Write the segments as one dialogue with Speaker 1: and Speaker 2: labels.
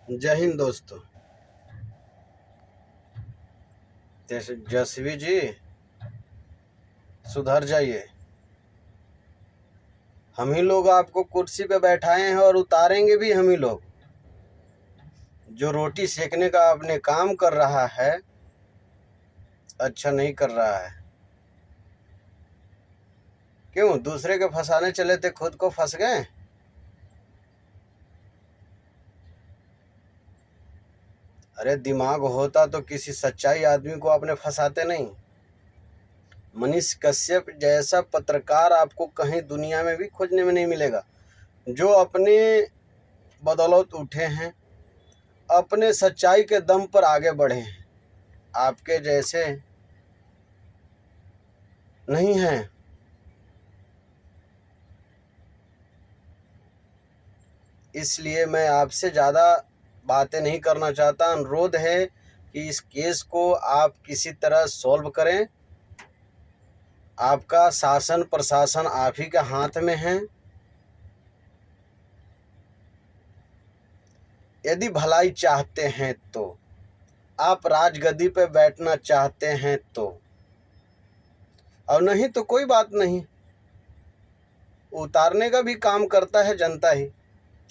Speaker 1: जय हिंद दोस्तों। तेजस्वी जी सुधर जाइए। हम ही लोग आपको कुर्सी पे बैठाए हैं और उतारेंगे भी हम ही लोग। जो रोटी सेकने का आपने काम कर रहा है अच्छा नहीं कर रहा है। क्यों दूसरे के फंसाने चले थे, खुद को फंस गए? अरे दिमाग होता तो किसी सच्चाई आदमी को आपने फंसाते नहीं। मनीष कश्यप जैसा पत्रकार आपको कहीं दुनिया में भी खोजने में नहीं मिलेगा, जो अपने बदौलत उठे हैं, अपने सच्चाई के दम पर आगे बढ़े हैं। आपके जैसे नहीं हैं। इसलिए मैं आपसे ज़्यादा बातें नहीं करना चाहता। अनुरोध है कि इस केस को आप किसी तरह सॉल्व करें। आपका शासन प्रशासन आप ही के हाथ में है। यदि भलाई चाहते हैं तो, आप राजगद्दी पर बैठना चाहते हैं तो, और नहीं तो कोई बात नहीं। उतारने का भी काम करता है जनता ही,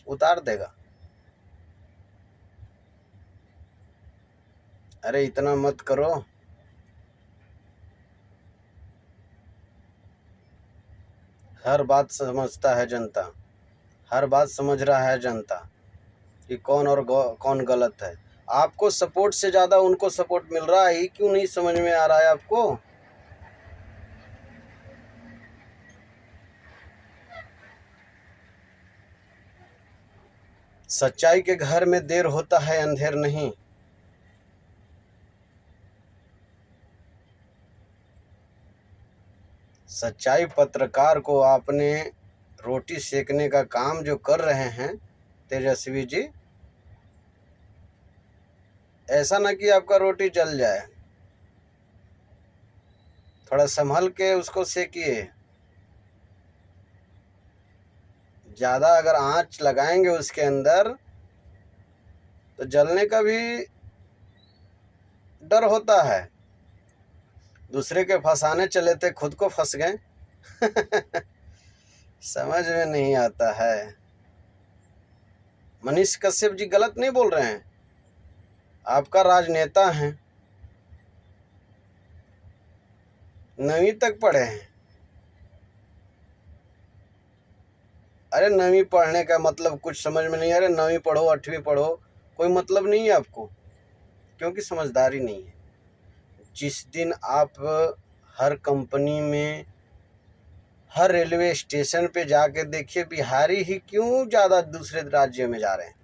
Speaker 1: उतार देगा। अरे इतना मत करो। हर बात समझता है जनता, हर बात समझ रहा है जनता कि कौन और कौन गलत है। आपको सपोर्ट से ज़्यादा उनको सपोर्ट मिल रहा है, क्यों नहीं समझ में आ रहा है आपको? सच्चाई के घर में देर होता है, अंधेर नहीं। सच्चाई पत्रकार को आपने रोटी सेकने का काम जो कर रहे हैं तेजस्वी जी, ऐसा ना कि आपका रोटी जल जाए। थोड़ा संभल के उसको सेकिए। ज़्यादा अगर आंच लगाएंगे उसके अंदर तो जलने का भी डर होता है। दूसरे के फंसाने चले थे, खुद को फंस गए। समझ में नहीं आता है। मनीष कश्यप जी गलत नहीं बोल रहे हैं, आपका राजनेता हैं, 9वीं तक पढ़े हैं। अरे 9वीं पढ़ने का मतलब कुछ समझ में नहीं। अरे 9वीं पढ़ो 8वीं पढ़ो, कोई मतलब नहीं है आपको, क्योंकि समझदारी नहीं है। जिस दिन आप हर कंपनी में, हर रेलवे स्टेशन पे जाके देखिए, बिहारी ही क्यों ज़्यादा दूसरे राज्यों में जा रहे हैं?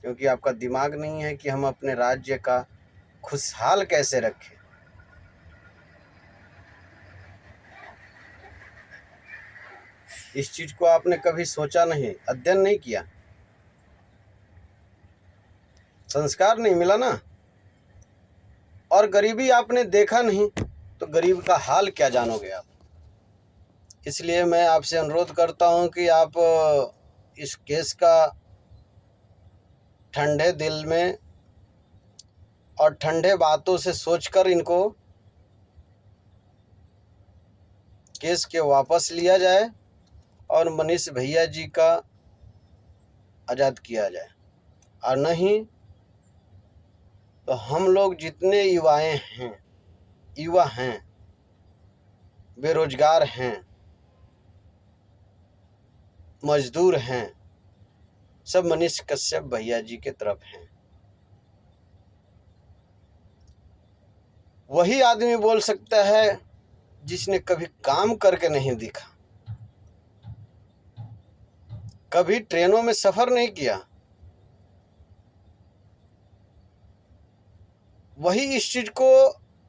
Speaker 1: क्योंकि आपका दिमाग नहीं है कि हम अपने राज्य का खुशहाल कैसे रखें। इस चीज़ को आपने कभी सोचा नहीं, अध्ययन नहीं किया, संस्कार नहीं मिला ना। और गरीबी आपने देखा नहीं तो गरीब का हाल क्या जानोगे आप? इसलिए मैं आपसे अनुरोध करता हूं कि आप इस केस का ठंडे दिल में और ठंडे बातों से सोचकर इनको केस के वापस लिया जाए और मनीष भैया जी का आज़ाद किया जाए। और नहीं तो हम लोग जितने युवा हैं, बेरोजगार हैं, मजदूर हैं, सब मनीष कश्यप भैया जी के तरफ हैं। वही आदमी बोल सकता है जिसने कभी काम करके नहीं दिखा, कभी ट्रेनों में सफर नहीं किया। वही इस चीज को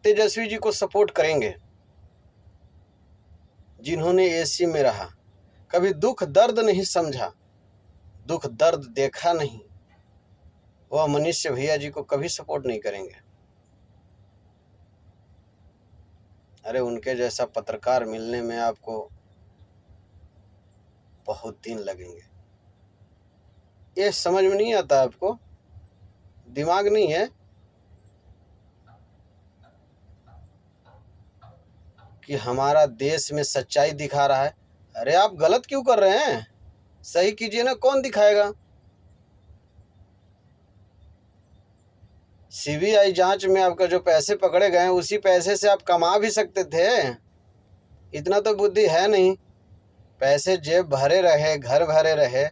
Speaker 1: तेजस्वी जी को सपोर्ट करेंगे, जिन्होंने एसी में रहा, कभी दुख दर्द नहीं समझा, दुख दर्द देखा नहीं। वह मनीष भैया जी को कभी सपोर्ट नहीं करेंगे। अरे उनके जैसा पत्रकार मिलने में आपको बहुत दिन लगेंगे। ये समझ में नहीं आता आपको? दिमाग नहीं है कि हमारा देश में सच्चाई दिखा रहा है। अरे आप गलत क्यों कर रहे हैं? सही कीजिए ना, कौन दिखाएगा? सीबीआई जांच में आपका जो पैसे पकड़े गए हैं उसी पैसे से आप कमा भी सकते थे। इतना तो बुद्धि है नहीं। पैसे जेब भरे रहे, घर भरे रहे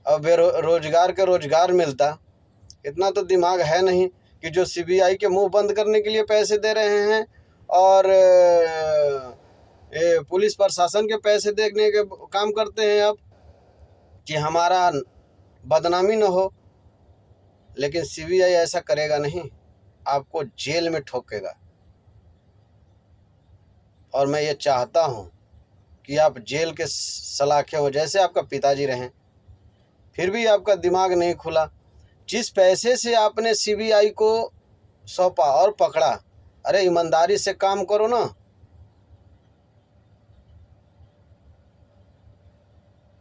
Speaker 1: और बेरोजगार के रोजगार मिलता। इतना तो दिमाग है नहीं कि जो सीबीआई के मुंह बंद करने के लिए पैसे दे रहे हैं और पुलिस प्रशासन के पैसे देखने के काम करते हैं आप कि हमारा बदनामी न हो। लेकिन सीबीआई ऐसा करेगा नहीं, आपको जेल में ठोकेगा। और मैं ये चाहता हूँ कि आप जेल के सलाखे हो, जैसे आपका पिताजी रहें। फिर भी आपका दिमाग नहीं खुला। जिस पैसे से आपने सीबीआई को सौंपा और पकड़ा, अरे ईमानदारी से काम करो ना।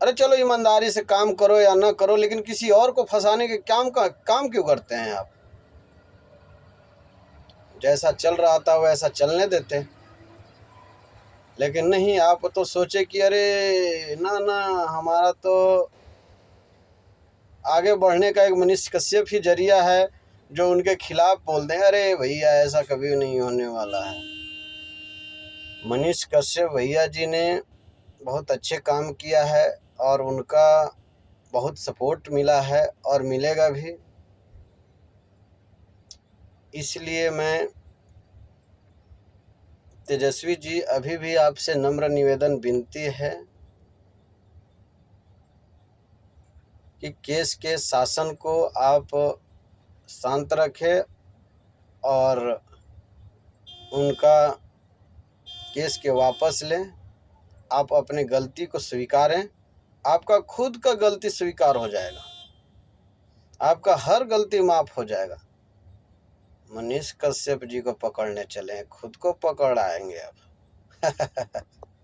Speaker 1: अरे चलो ईमानदारी से काम करो या ना करो, लेकिन किसी और को फंसाने के काम क्यों करते हैं आप? जैसा चल रहा था वैसा चलने देते। लेकिन नहीं, आप तो सोचे कि अरे ना ना, हमारा तो आगे बढ़ने का एक मनीष कश्यप ही जरिया है जो उनके खिलाफ बोल दें। अरे भैया ऐसा कभी नहीं होने वाला है। मनीष कश्यप भैया जी ने बहुत अच्छे काम किया है और उनका बहुत सपोर्ट मिला है और मिलेगा भी। इसलिए मैं तेजस्वी जी अभी भी आपसे नम्र निवेदन विनती है कि केस के शासन को आप शांत रखें और उनका केस के वापस लें। आप अपनी गलती को स्वीकारें। आपका खुद का गलती स्वीकार हो जाएगा, आपका हर गलती माफ़ हो जाएगा। मनीष कश्यप जी को पकड़ने चले, खुद को पकड़ आएंगे आप।